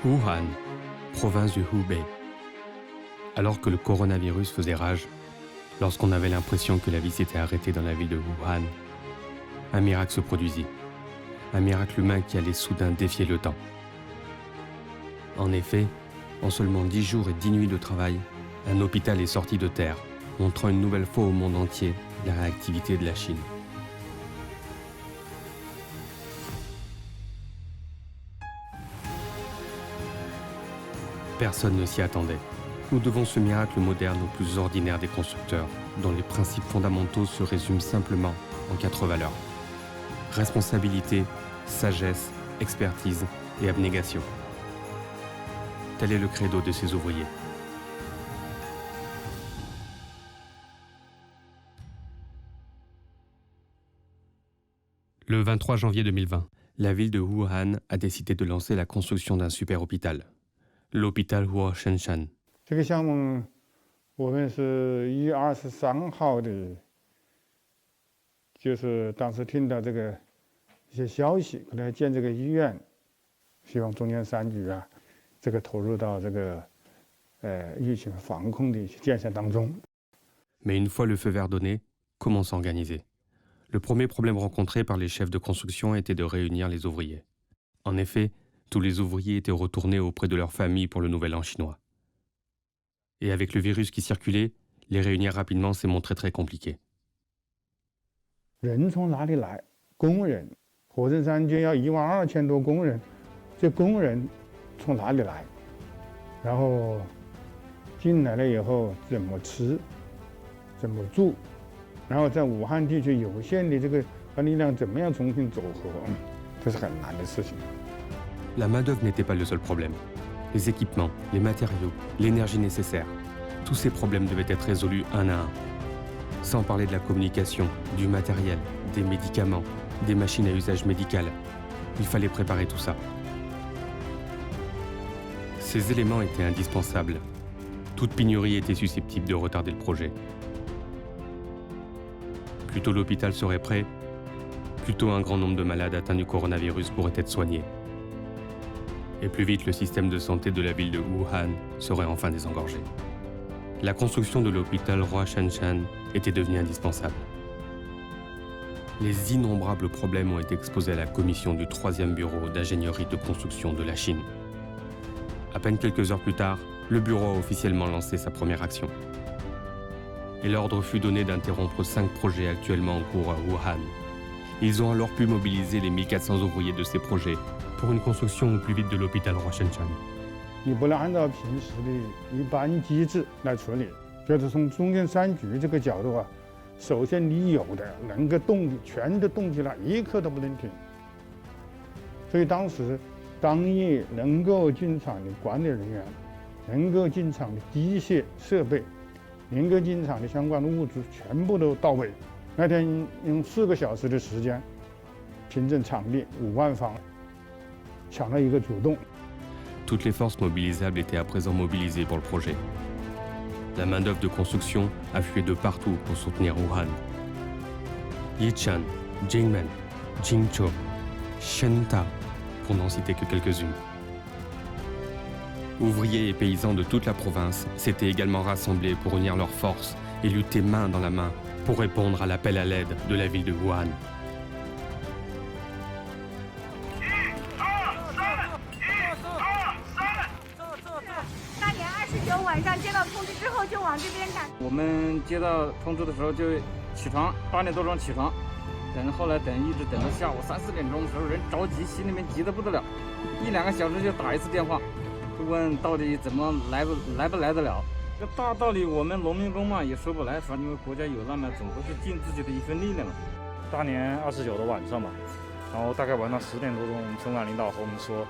Wuhan, province du Hubei. Alors que le coronavirus faisait rage, lorsqu'on avait l'impression que la vie s'était arrêtée dans la ville de Wuhan, un miracle se produisit. Un miracle humain qui allait soudain défier le temps. En effet, en seulement 10 jours et 10 nuits de travail, un hôpital est sorti de terre, montrant une nouvelle fois au monde entier la réactivité de la Chine. Personne ne s'y attendait. Nous devons ce miracle moderne au plus ordinaire des constructeurs, dont les principes fondamentaux se résument simplement en 4 valeurs. Responsabilité, sagesse, expertise et abnégation. Tel est le credo de ces ouvriers. Le 23 janvier 2020, la ville de Wuhan a décidé de lancer la construction d'un super hôpital, l'hôpital Huashengshan. 这个项目，我们是1月23号的，就是当时听到这个一些消息，可能要建这个医院，希望中央3局啊，这个投入到这个疫情防控的建设当中。Mais une fois le feu vert donné, comment s'organiser? Le premier problème rencontré par les chefs de construction était de réunir les ouvriers. En effet, tous les ouvriers étaient retournés auprès de leurs familles pour le nouvel an chinois. Et avec le virus qui circulait, les réunir rapidement s'est montré très compliqué. 人从哪里来？工人，火神山就要12000多工人，这工人从哪里来？然后进来了以后怎么吃，怎么住？然后在武汉地区有限的这个力量怎么样重新组合？这是很难的事情。 La main-d'œuvre n'était pas le seul problème. Les équipements, les matériaux, l'énergie nécessaire, tous ces problèmes devaient être résolus un à un. Sans parler de la communication, du matériel, des médicaments, des machines à usage médical. Il fallait préparer tout ça. Ces éléments étaient indispensables. Toute pénurie était susceptible de retarder le projet. Plus tôt l'hôpital serait prêt, plus tôt un grand nombre de malades atteints du coronavirus pourraient être soignés. Et plus vite le système de santé de la ville de Wuhan serait enfin désengorgé. La construction de l'hôpital Huashengshan était devenue indispensable. Les innombrables problèmes ont été exposés à la commission du 3e bureau d'ingénierie de construction de la Chine. À peine quelques heures plus tard, le bureau a officiellement lancé sa première action. Et l'ordre fut donné d'interrompre 5 projets actuellement en cours à Wuhan. Ils ont alors pu mobiliser les 1400 ouvriers de ces projets pour une construction au plus vite de l'hôpital Huashengshan. 你不能按照平时的一般机制来处理，就是从中央3局这个角度啊，首先你有的能够动的全都动起来，一刻都不能停。所以当时当夜能够进场的管理人员，能够进场的机械设备，能够进场的相关的物资全部都到位。那天用4个小时的时间，凭证场地5万方，抢了一个主动。 Toutes les forces mobilisables étaient à présent mobilisées pour le projet. La main-d'œuvre de construction affluait de partout pour soutenir Wuhan. Yichan, Jingmen, Jingzhou, Shenta, pour n'en citer que quelques-unes. Ouvriers et paysans de toute la province s'étaient également rassemblés pour unir leurs forces et lutter main dans la main pour répondre à l'appel à l'aide de la ville de Wuhan. 晚上接到通知之后就往这边赶。我们接到通知的时候就起床，8点多钟起床，后来一直等到下午3、4点钟的时候，人着急，心里面急得不得了，1、2个小时就打一次电话，就问到底怎么来不来得了。这大道理我们农民工嘛也说不来，反正国家有难嘛，总归是尽自己的一份力量嘛。大年29的晚上嘛，然后大概晚上10点多钟，城管领导和我们说。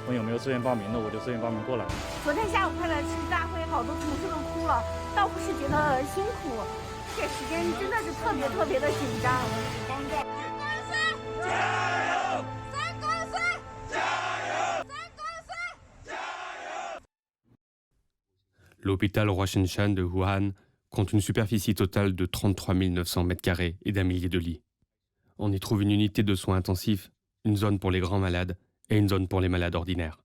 问有没有志愿报名的，我就志愿报名过来了。昨天下午快乐吃大会，好多同事都哭了，倒不是觉得辛苦，这时间真的是特别的紧张。加油！三公司加油！三公司加油！ L'hôpital Huashengshan de Wuhan compte une superficie totale de 33 900 m² et d'un millier de lits. On y trouve une unité de soins intensifs, une zone pour les grands malades et une zone pour les malades ordinaires.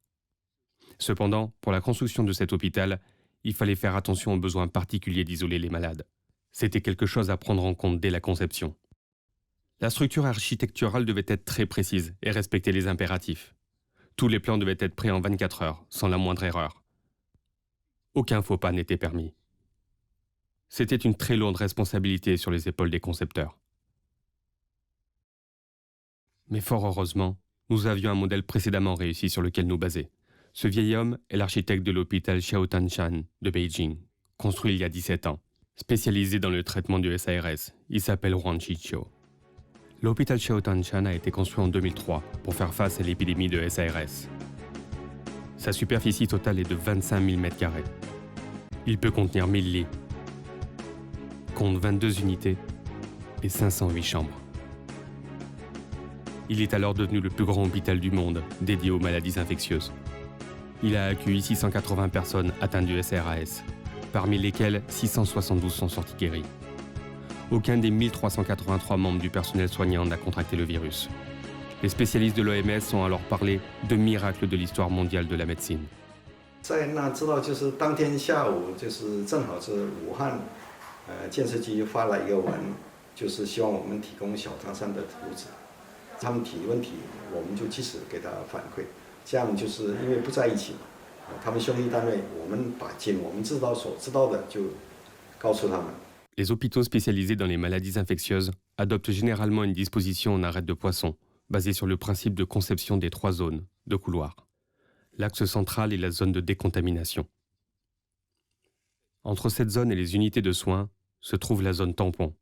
Cependant, pour la construction de cet hôpital, il fallait faire attention aux besoins particuliers d'isoler les malades. C'était quelque chose à prendre en compte dès la conception. La structure architecturale devait être très précise et respecter les impératifs. Tous les plans devaient être prêts en 24 heures, sans la moindre erreur. Aucun faux pas n'était permis. C'était une très lourde responsabilité sur les épaules des concepteurs. Mais fort heureusement, nous avions un modèle précédemment réussi sur lequel nous baser. Ce vieil homme est l'architecte de l'hôpital Xiaotanshan de Beijing, construit il y a 17 ans. Spécialisé dans le traitement du SARS, il s'appelle Huang Qiqiu. L'hôpital Xiaotanshan a été construit en 2003 pour faire face à l'épidémie de SARS. Sa superficie totale est de 25 000 m². Il peut contenir 1000 lits, compte 22 unités et 508 chambres. Il est alors devenu le plus grand hôpital du monde dédié aux maladies infectieuses. Il a accueilli 680 personnes atteintes du SARS, parmi lesquelles 672 sont sortis guéris. Aucun des 1383 membres du personnel soignant n'a contracté le virus. Les spécialistes de l'OMS ont alors parlé de miracle de l'histoire mondiale de la médecine. 在那知道就是当天下午，就是正好是武汉，建设局发了一个文，就是希望我们提供小汤山的图纸。他们提问题，我们就及时给他反馈。这样就是因为不在一起嘛，他们兄弟单位，我们把尽我们所知道的就告诉他们。 Les hôpitaux spécialisés dans les maladies infectieuses adoptent généralement une disposition en arête de poisson, basée sur le principe de conception des 3 zones de couloir. L'axe central est la zone de décontamination. Entre cette zone et les unités de soins se trouve la zone tampon,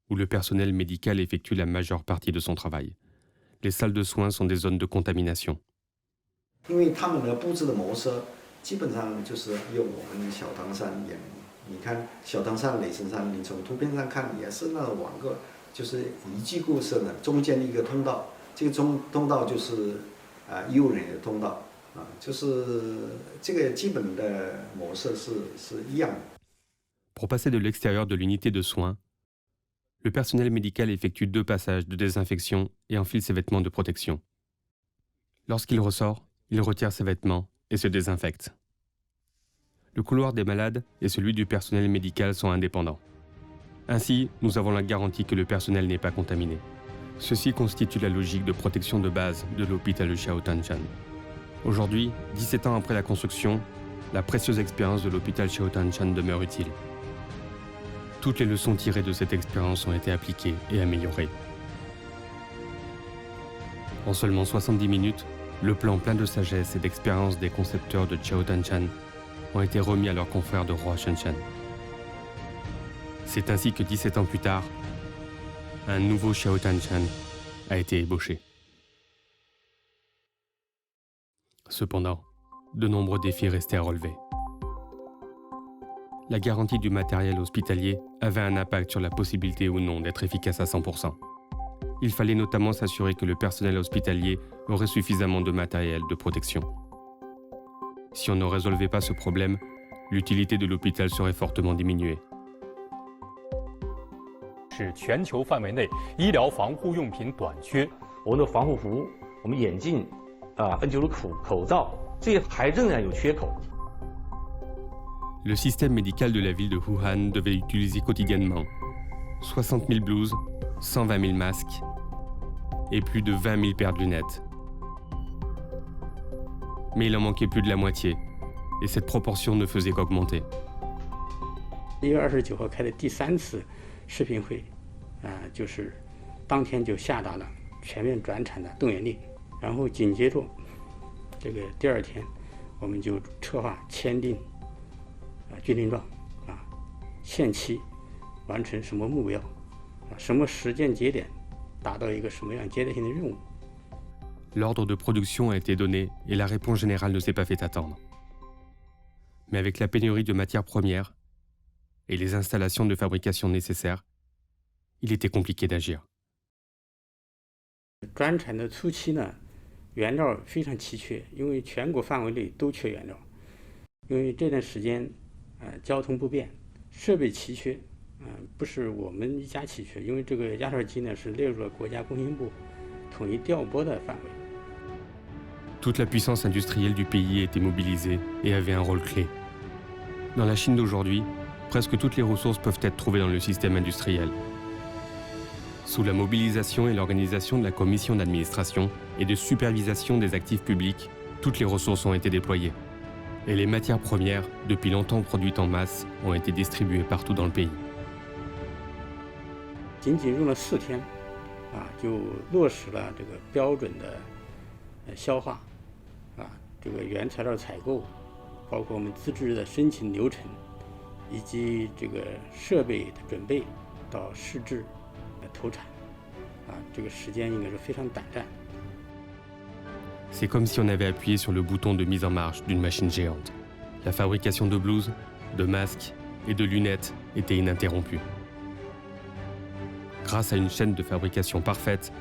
où le personnel médical effectue la majeure partie de son travail. Les salles de soins sont des zones de contamination. 因为他们的布置的模式基本上就是用我们小汤山演。 你看小汤山、雷神山，你从图片上看也是那种网个，就是一句故事的，中间一个通道，这个通道就是医务人员的通道就是这个基本的模式是一样的。 Pour passer de l'extérieur de l'unité de soins, le personnel médical effectue 2 passages de désinfection et enfile ses vêtements de protection. Lorsqu'il ressort, il retire ses vêtements et se désinfecte. Le couloir des malades et celui du personnel médical sont indépendants. Ainsi, nous avons la garantie que le personnel n'est pas contaminé. Ceci constitue la logique de protection de base de l'hôpital de Xiaotanshan. Aujourd'hui, 17 ans après la construction, la précieuse expérience de l'hôpital Xiaotanshan demeure utile. Toutes les leçons tirées de cette expérience ont été appliquées et améliorées. En seulement 70 minutes, le plan plein de sagesse et d'expérience des concepteurs de Xiaotanshan ont été remis à leurs confrères de Huashensheng. C'est ainsi que 17 ans plus tard, un nouveau Xiaotanshan a été ébauché. Cependant, de nombreux défis restaient à relever. La garantie du matériel hospitalier avait un impact sur la possibilité ou non d'être efficace à 100%. Il fallait notamment s'assurer que le personnel hospitalier aurait suffisamment de matériel de protection. Si on ne résolvait pas ce problème, l'utilité de l'hôpital serait fortement diminuée. 是全球范围内医疗防护用品短缺。我们的防护服、我们眼镜、N95口罩，这些还仍然有缺口。 Le système médical de la ville de Wuhan devait utiliser quotidiennement 60 000 blouses, 120 000 masques et plus de 20 000 paires de lunettes. Mais il en manquait plus de la moitié, et cette proportion ne faisait qu'augmenter. 1月29号开的第3次视频会，就是当天就下达了全面转产的动员令，然后紧接着这个第2天，我们就策划签订军令状，限期完成什么目标，什么时间节点，达到一个什么样阶段性的任务。 L'ordre de production a été donné et la réponse générale ne s'est pas fait attendre. Mais avec la pénurie de matières premières et les installations de fabrication nécessaires, il était compliqué d'agir. 转产的初期呢，原料非常稀缺，因为全国范围内都缺原料。因为这段时间，交通不便，设备奇缺，不是我们一家奇缺，因为这个压缩机呢是列入了国家工信部统一调拨的范围。Toute la puissance industrielle du pays était mobilisée et avait un rôle clé. Dans la Chine d'aujourd'hui, presque toutes les ressources peuvent être trouvées dans le système industriel. Sous la mobilisation et l'organisation de la commission d'administration et de supervision des actifs publics, toutes les ressources ont été déployées. Et les matières premières, depuis longtemps produites en masse, ont été distribuées partout dans le pays. 仅仅用了4天，就落实了这个标准的消化，这个原材料采购，包括我们资质的申请流程，以及这个设备的准备到试制、投产，这个时间应该是非常短暂。 C'est comme si on avait appuyé sur le bouton de mise en marche d'une machine géante. La fabrication de blouses, de masques et de lunettes était ininterrompue. Grâce à une chaîne de fabrication parfaite,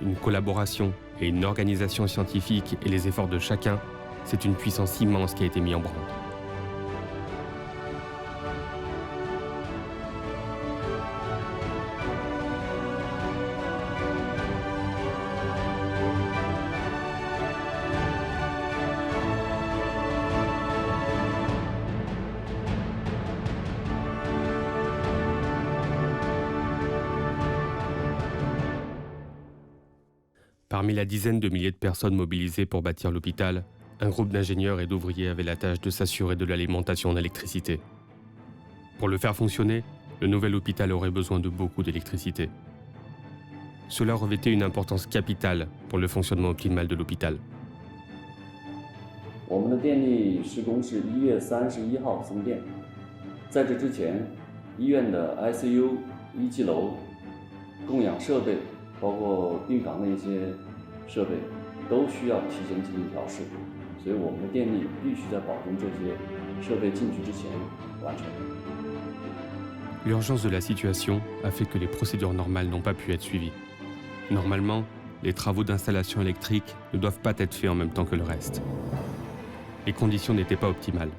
une collaboration et une organisation scientifique et les efforts de chacun, c'est une puissance immense qui a été mise en branle. Parmi la dizaine de milliers de personnes mobilisées pour bâtir l'hôpital, un groupe d'ingénieurs et d'ouvriers avait la tâche de s'assurer de l'alimentation en électricité. Pour le faire fonctionner, le nouvel hôpital aurait besoin de beaucoup d'électricité. Cela revêtait une importance capitale pour le fonctionnement optimal de l'hôpital. 我们的电力施工是1月31号送电，在这之前，医院的 ICU 1级楼供氧设备，包括病房的一些设备，都需要提前进行调试，所以我们的电力必须在保证这些设备进去之前完成。 L'urgence de la situation a fait que les procédures normales n'ont pas pu être suivies. Normalement, les travaux d'installation électrique ne doivent pas être faits en même temps que le reste. Les conditions n'étaient pas optimales.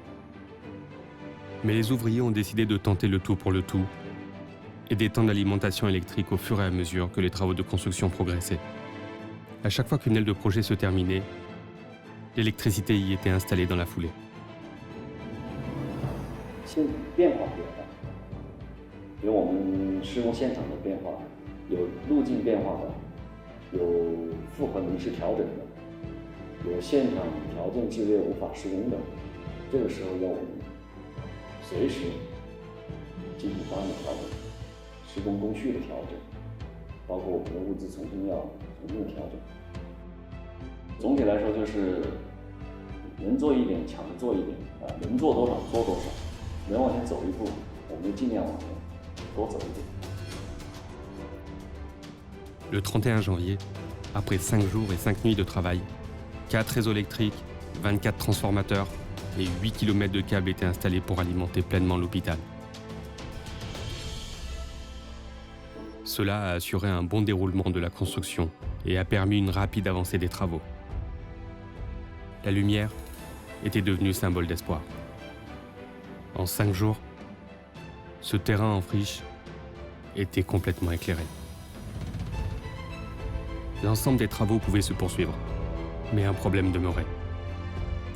Mais les ouvriers ont décidé de tenter le tout pour le tout et d'étendre l'alimentation électrique au fur et à mesure que les travaux de construction progressaient. À chaque fois qu'une aile de projet se terminait, l'électricité y était installée dans la foulée. 现变化比较大，有我们施工现场的变化，有路径变化的，有负荷临时调整的，有现场条件剧烈无法施工的，这个时候要我们随时进行方案的调整，施工工序的调整，包括我们的物资重新的调整。总体来说就是能做一点，抢着做一点，能做多少做多少，能往前走一步，我们就尽量往前多走一点。 Le 31 janvier, après 5 jours et 5 nuits de travail, 4 réseaux électriques, 24 transformateurs et 8 km de câbles étaient installés pour alimenter pleinement l'hôpital. Cela a assuré un bon déroulement de la construction et a permis une rapide avancée des travaux. La lumière était devenue symbole d'espoir. En 5 jours, ce terrain en friche était complètement éclairé. L'ensemble des travaux pouvait se poursuivre, mais un problème demeurait.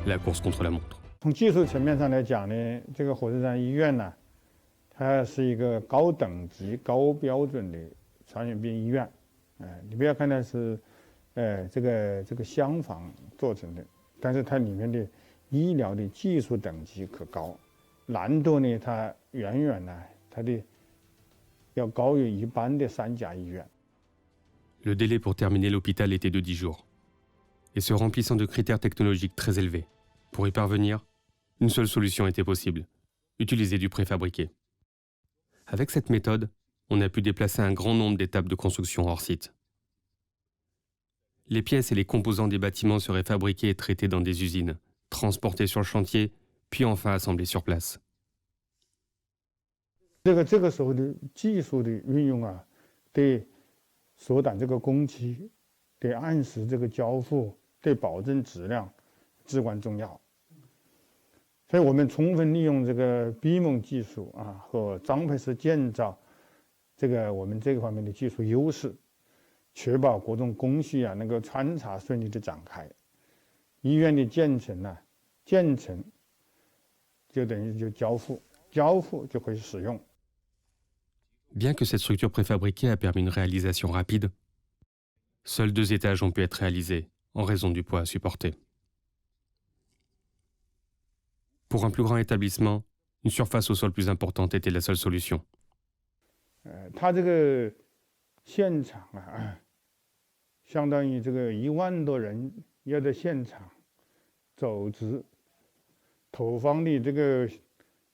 La course contre la montre. 从技术层面上来讲呢，这个火车站医院呢，它是一个高等级、高标准的传染病医院。你不要看它是，这个厢房做成的，但是它里面的医疗的技术等级可高，难度呢，它远远呢，它的要高于一般的3甲医院。 Le délai pour terminer l'hôpital était de 10 jours, et se remplissant de critères technologiques très élevés. Pour y parvenir, une seule solution était possible, utiliser du préfabriqué. Avec cette méthode, on a pu déplacer un grand nombre d'étapes de construction hors site. Les pièces et les composants des bâtiments seraient fabriqués et traités dans des usines, transportés sur le chantier, puis enfin assemblés sur place. 这个时候的技术的运用啊，对缩短这个工期，对按时这个交付，对保证质量至关重要。所以我们充分利用这个 BIM 技术啊和张培式建造这个我们这个方面的技术优势，确保各种工序啊能够穿插顺利的展开。医院的建成呢，建成就等于就交付，交付就可以使用。Bien que cette structure préfabriquée a permis une réalisation rapide, seuls 2 étages ont pu être réalisés en raison du poids à supporter. Pour un plus grand établissement, une surface au sol plus importante était la seule solution. 它这个现场啊，相当于这个1万多人要在现场走直，投放的这个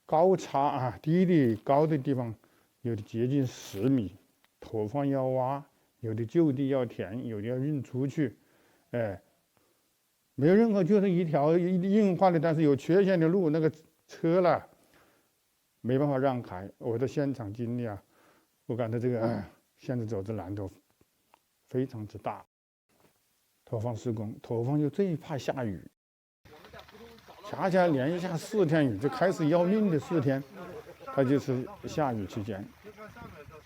高差啊，低的高的地方有的接近10米，投放要挖，有的就地要填，有的要运出去，没有任何就是一条硬化的，但是有缺陷的路，那个车了没办法让开。我的现场经历啊，我感到这个现在走的难度非常之大。投放施工，投放就最怕下雨，恰恰连下4天雨，就开始要命的4天，它就是下雨期间，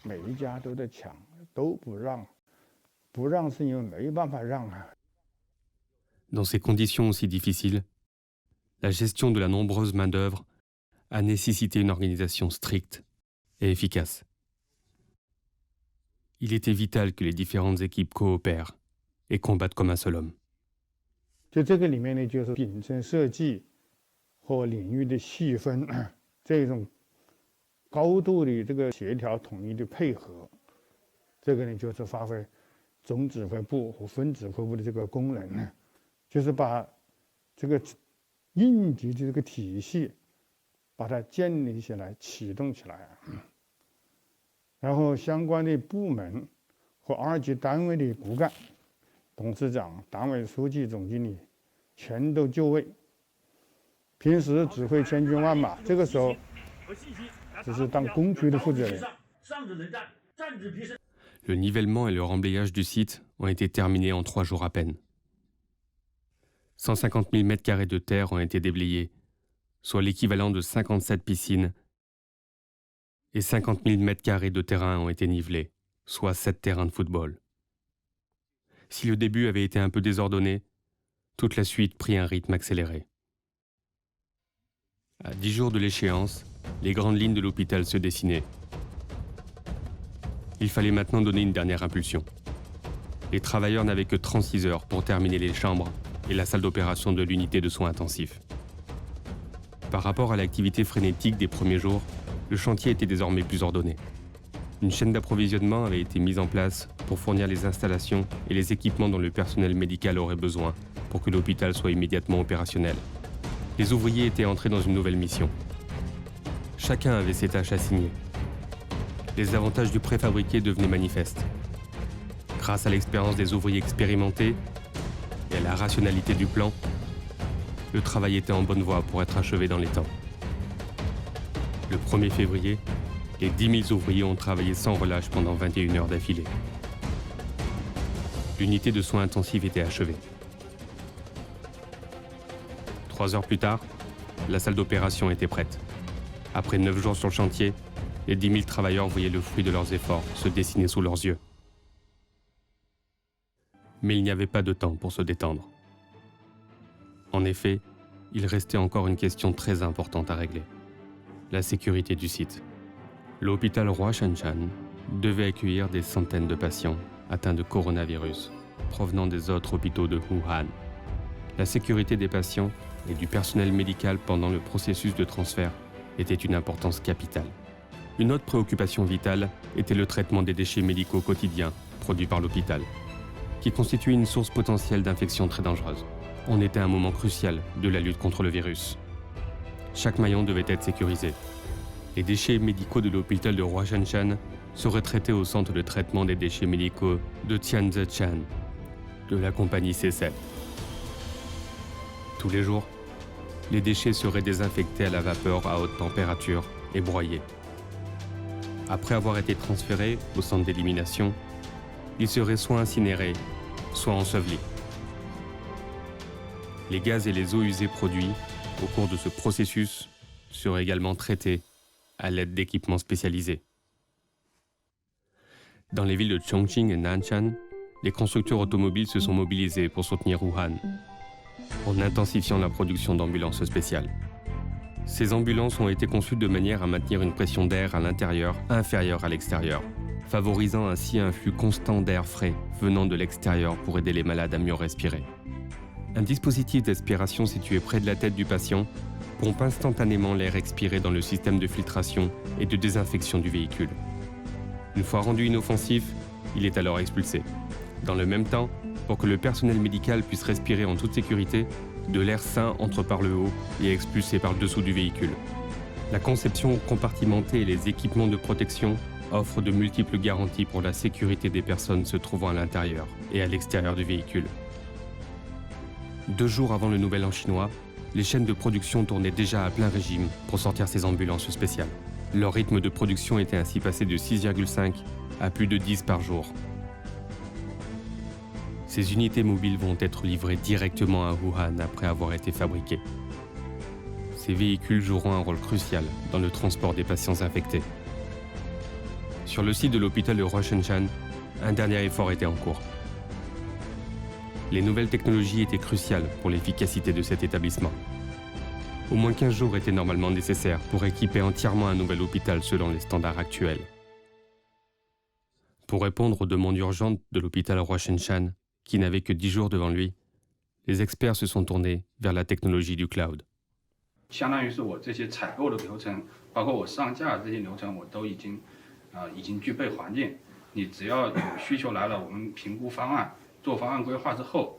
每一家都在抢，都不让，不让是因为没办法让啊。Dans ces conditions aussi difficiles, la gestion de la nombreuse main-d'œuvre a nécessité une organisation stricte et efficace. Il était vital que les différentes équipes coopèrent et combattent comme un seul homme. 就这个里面呢，就是秉承设计和领域的细分，这种高度的这个协调统一的配合，这个呢就是发挥总指挥部和分指挥部的这个功能呢，就是把这个应急的这个体系把它建立起来、启动起来，然后相关的部门和2级单位的骨干、董事长、党委书记、总经理全都就位。平时指挥千军万马，这个时候只是当工区的负责人。Le nivellement et le remblayage du site ont été terminés en 3 jours à peine. 150 000 mètres carrés de terre ont été déblayés, soit l'équivalent de 57 piscines, et 50 000 mètres carrés de terrain ont été nivelés, soit 7 terrains de football. Si le début avait été un peu désordonné, toute la suite prit un rythme accéléré. À 10 jours de l'échéance, les grandes lignes de l'hôpital se dessinaient. Il fallait maintenant donner une dernière impulsion. Les travailleurs n'avaient que 36 heures pour terminer les chambres et la salle d'opération de l'unité de soins intensifs. Par rapport à l'activité frénétique des premiers jours, le chantier était désormais plus ordonné. Une chaîne d'approvisionnement avait été mise en place pour fournir les installations et les équipements dont le personnel médical aurait besoin pour que l'hôpital soit immédiatement opérationnel. Les ouvriers étaient entrés dans une nouvelle mission. Chacun avait ses tâches assignées. Les avantages du préfabriqué devenaient manifestes. Grâce à l'expérience des ouvriers expérimentés et à la rationalité du plan, le travail était en bonne voie pour être achevé dans les temps. Le 1er février, les 10 000 ouvriers ont travaillé sans relâche pendant 21 heures d'affilée. L'unité de soins intensifs était achevée. 3 heures plus tard, la salle d'opération était prête. Après 9 jours sur le chantier, les 10 000 travailleurs voyaient le fruit de leurs efforts se dessiner sous leurs yeux. Mais il n'y avait pas de temps pour se détendre. En effet, il restait encore une question très importante à régler. La sécurité du site. L'hôpital Roi Shanshan devait accueillir des centaines de patients atteints de coronavirus provenant des autres hôpitaux de Wuhan. La sécurité des patients et du personnel médical pendant le processus de transfert était une importance capitale. Une autre préoccupation vitale était le traitement des déchets médicaux quotidiens produits par l'hôpital, qui constituait une source potentielle d'infections très dangereuses. On était à un moment crucial de la lutte contre le virus. Chaque maillon devait être sécurisé. Les déchets médicaux de l'hôpital de Roi Shanshan seraient traités au centre de traitement des déchets médicaux de Tianzichan, de la compagnie C7. Tous les jours, les déchets seraient désinfectés à la vapeur à haute température et broyés. Après avoir été transférés au centre d'élimination, ils seraient soit incinérés, soit ensevelis. Les gaz et les eaux usées produits au cours de ce processus seraient également traités à l'aide d'équipements spécialisés. Dans les villes de Chongqing et Nanshan, les constructeurs automobiles se sont mobilisés pour soutenir Wuhan. en intensifiant la production d'ambulances spéciales. Ces ambulances ont été conçues de manière à maintenir une pression d'air à l'intérieur inférieure à l'extérieur, favorisant ainsi un flux constant d'air frais venant de l'extérieur pour aider les malades à mieux respirer. Un dispositif d'aspiration situé près de la tête du patient pompe instantanément l'air expiré dans le système de filtration et de désinfection du véhicule. Une fois rendu inoffensif, il est alors expulsé. Dans le même temps, pour que le personnel médical puisse respirer en toute sécurité, de l'air sain entre par le haut et est expulsé par le dessous du véhicule. La conception compartimentée et les équipements de protection offrent de multiples garanties pour la sécurité des personnes se trouvant à l'intérieur et à l'extérieur du véhicule. 2 jours avant le Nouvel An chinois, les chaînes de production tournaient déjà à plein régime pour sortir ces ambulances spéciales. Leur rythme de production était ainsi passé de 6,5 à plus de 10 par jour. Ces unités mobiles vont être livrées directement à Wuhan après avoir été fabriquées. Ces véhicules joueront un rôle crucial dans le transport des patients infectés. Sur le site de l'hôpital de Huashengshan, un dernier effort était en cours. Les nouvelles technologies étaient cruciales pour l'efficacité de cet établissement. Au moins 15 jours étaient normalement nécessaires pour équiper entièrement un nouvel hôpital selon les standards actuels. Pour répondre aux demandes urgentes de l'hôpital Huashengshan, qui n'avait que 10 jours devant lui, les experts se sont tournés vers la technologie du cloud. 相当于是我这些采购的流程，包括我上架这些流程，我都已经具备环境。你只要有需求来了，我们评估方案，做方案规划之后，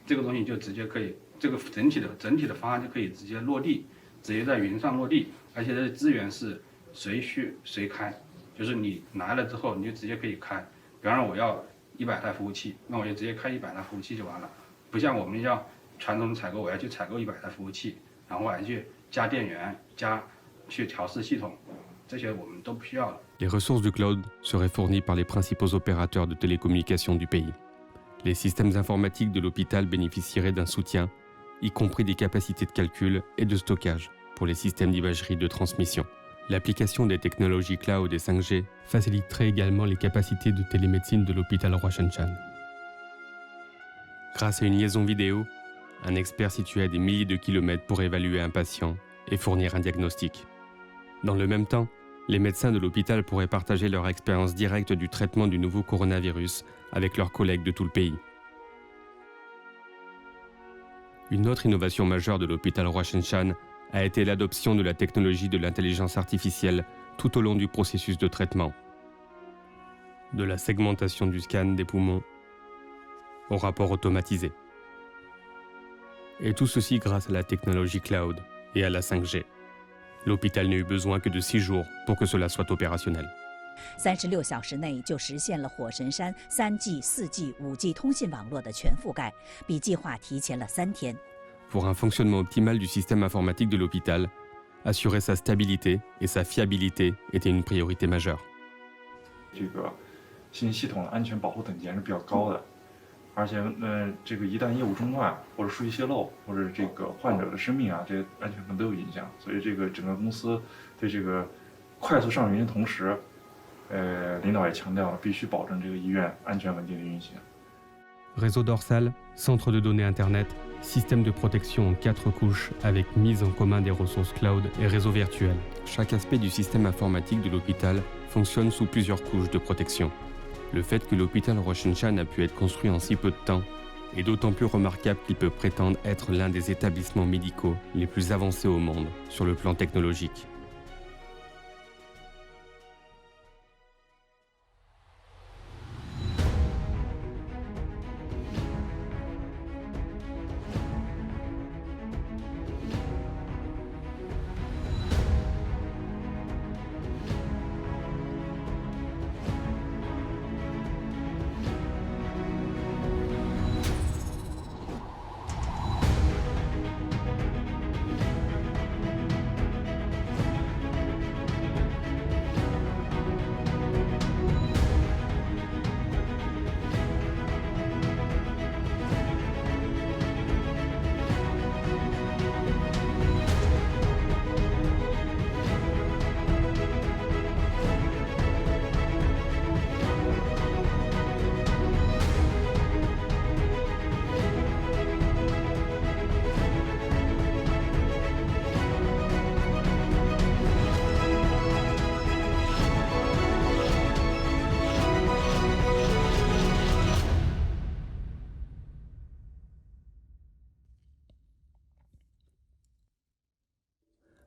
这个东西就直接可以，这个整体的方案就可以直接落地，直接在云上落地，而且这些资源是随需随开，就是你来了之后你就直接可以开。比方说我要100台服务器，那我就直接开100台服务器就完了，不像我们要传统采购，我要去采购100台服务器。 然后还去加电源、去调试系统，这些我们都不需要了。 Les ressources du cloud seraient fournies par les principaux opérateurs de télécommunications du pays. Les systèmes informatiques de l'hôpital bénéficieraient d'un soutien, y compris des capacités de calcul et de stockage pour les systèmes d'imagerie de transmission. L'application des technologies cloud et 5G faciliterait également les capacités de télémédecine de l'hôpital Huashengshan. Grâce à une liaison vidéo, un expert situé à des milliers de kilomètres pour évaluer un patient et fournir un diagnostic. Dans le même temps, les médecins de l'hôpital pourraient partager leur expérience directe du traitement du nouveau coronavirus avec leurs collègues de tout le pays. Une autre innovation majeure de l'hôpital Huashengshan a été l'adoption de la technologie de l'intelligence artificielle tout au long du processus de traitement. De la segmentation du scan des poumons au rapport automatisé. Et tout ceci grâce à la technologie cloud et à la 5G. L'hôpital n'a eu besoin que de 6 jours pour que cela soit opérationnel. 36小时内就实现了火神山3G、4G、5G 通信网络的全覆盖，比计划提前了3天。 Pour un fonctionnement optimal du système informatique de l'hôpital, assurer sa stabilité et sa fiabilité était une priorité majeure. 这个信息系统的安全保护等级还是比较高的。 而且这个一旦业务中断，或者数据泄露，或者这个患者的生命啊，这些安全可能都有影响。所以这个整个公司对这个快速上云的同时，领导也强调了必须保证这个医院安全稳定的运行。 Réseau dorsal, centre de données Internet, système de protection en 4 couches avec mise en commun des ressources cloud et réseau virtuel. Chaque aspect du système informatique de l'hôpital fonctionne sous plusieurs couches de protection. Le fait que l'hôpital Huashengshan a pu être construit en si peu de temps est d'autant plus remarquable qu'il peut prétendre être l'un des établissements médicaux les plus avancés au monde sur le plan technologique.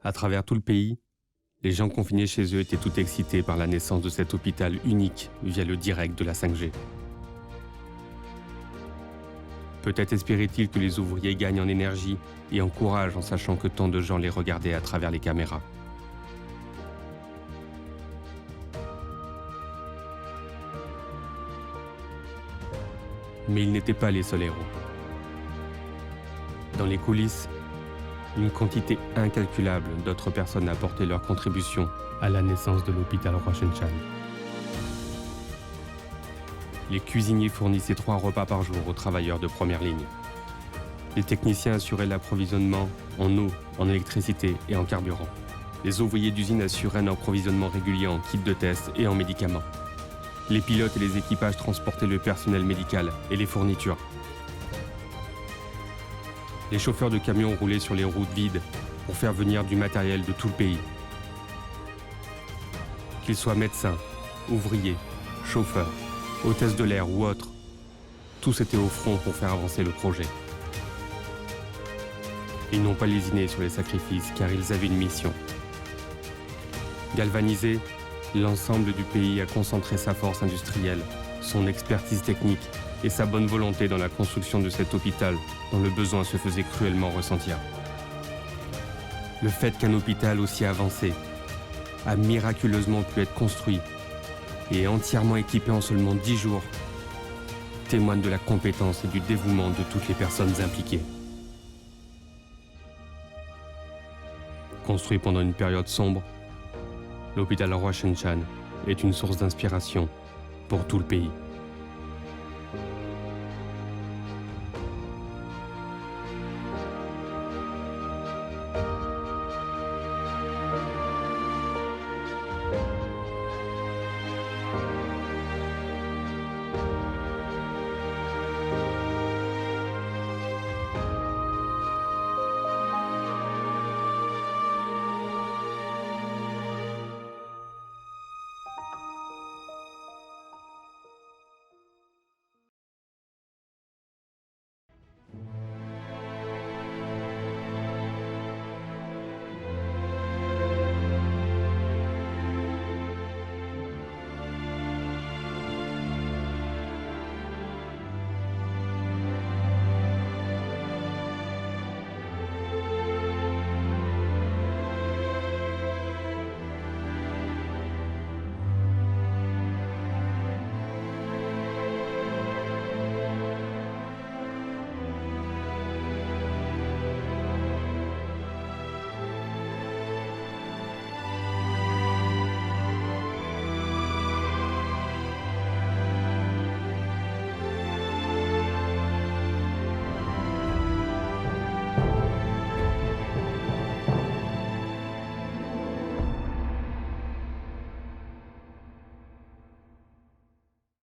À travers tout le pays, les gens confinés chez eux étaient tout excités par la naissance de cet hôpital unique via le direct de la 5G. Peut-être espérait-il que les ouvriers gagnent en énergie et en courage en sachant que tant de gens les regardaient à travers les caméras. Mais ils n'étaient pas les seuls héros. Dans les coulisses, une quantité incalculable d'autres personnes apportaient leur contribution à la naissance de l'hôpital Roshan-Chan. Les cuisiniers fournissaient 3 repas par jour aux travailleurs de première ligne. Les techniciens assuraient l'approvisionnement en eau, en électricité et en carburant. Les ouvriers d'usine assuraient un approvisionnement régulier en kits de test et en médicaments. Les pilotes et les équipages transportaient le personnel médical et les fournitures. Les chauffeurs de camions roulaient sur les routes vides pour faire venir du matériel de tout le pays. Qu'ils soient médecins, ouvriers, chauffeurs, hôtesses de l'air ou autres, tous étaient au front pour faire avancer le projet. Ils n'ont pas lésiné sur les sacrifices car ils avaient une mission. Galvanisé, l'ensemble du pays a concentré sa force industrielle, son expertise technique et sa bonne volonté dans la construction de cet hôpital dont le besoin se faisait cruellement ressentir. Le fait qu'un hôpital aussi avancé a miraculeusement pu être construit et entièrement équipé en seulement 10 jours témoigne de la compétence et du dévouement de toutes les personnes impliquées. Construit pendant une période sombre, l'hôpital Roshan-Chan est une source d'inspiration pour tout le pays.